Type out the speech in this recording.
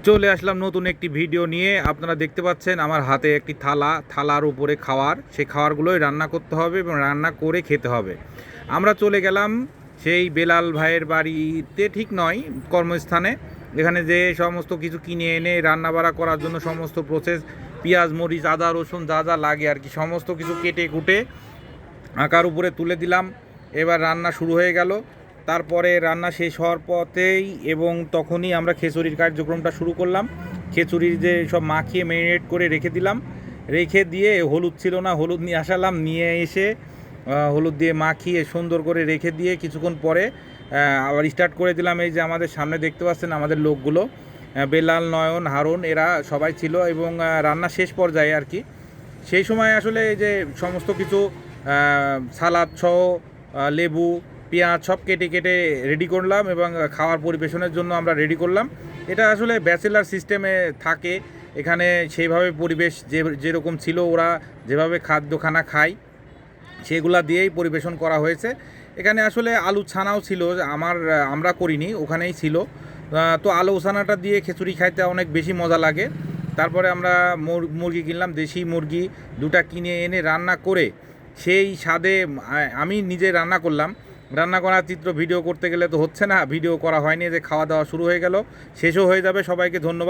চলে আসলাম নতুন একটি ভিডিও নিয়ে। আপনারা দেখতে পাচ্ছেন আমার হাতে একটি থালার উপরে খাওয়ার, সেই খাওয়ারগুলোই রান্না করতে হবে এবং রান্না করে খেতে হবে। আমরা চলে গেলাম সেই বেলাল ভাইয়ের বাড়িতে, ঠিক নয়, কর্মস্থানে, এখানে যে সমস্ত কিছু কিনে এনে রান্না বাড়া করার জন্য সমস্ত প্রসেস, পেঁয়াজ মরিচ আদা রসুন যা যা লাগে আর কি, সমস্ত কিছু কেটে কুটে আঁকার উপরে তুলে দিলাম। এবার রান্না শুরু হয়ে গেল। তারপরে রান্না শেষ হওয়ার পথেই এবং তখনই আমরা খিচুড়ির কার্যক্রমটা শুরু করলাম। খিচুড়ির যে সব মাখিয়ে ম্যারিনেট করে রেখে দিলাম, রেখে দিয়ে হলুদ ছিল না, হলুদ নিয়ে আসালাম, নিয়ে এসে হলুদ দিয়ে মাখিয়ে সুন্দর করে রেখে দিয়ে কিছুক্ষণ পরে আবার স্টার্ট করে দিলাম। এই যে আমাদের সামনে দেখতে পাচ্ছেন আমাদের লোকগুলো, বেলাল, নয়ন, হারুন, এরা সবাই ছিল এবং রান্না শেষ পর্যায়ে আর কি। সেই সময় আসলে এই যে সমস্ত কিছু সালাদ সহ লেবু পেঁয়াজ সব কেটে কেটে রেডি করলাম এবং খাওয়ার পরিবেশনের জন্য আমরা রেডি করলাম। এটা আসলে ব্যাচেলার সিস্টেমে থাকে এখানে, সেইভাবে পরিবেশ যেরকম ছিল, ওরা যেভাবে খানা খায় সেগুলা দিয়েই পরিবেশন করা হয়েছে। এখানে আসলে আলু ছানাও ছিল, আমরা করিনি, ওখানেই ছিল। তো আলু ছানাটা দিয়ে খিচুড়ি খাইতে অনেক বেশি মজা লাগে। তারপরে আমরা মুরগি কিনলাম, দেশি মুরগি দুটা কিনে এনে রান্না করে সেই স্বাদে আমি নিজে রান্না করলাম। রান্না করার চিত্র ভিডিও করতে গেলে তো হচ্ছে না, ভিডিও করা হয়নি, যে খাওয়া দাওয়া শুরু হয়ে গেল, শেষও হয়ে যাবে। সবাইকে ধন্যবাদ।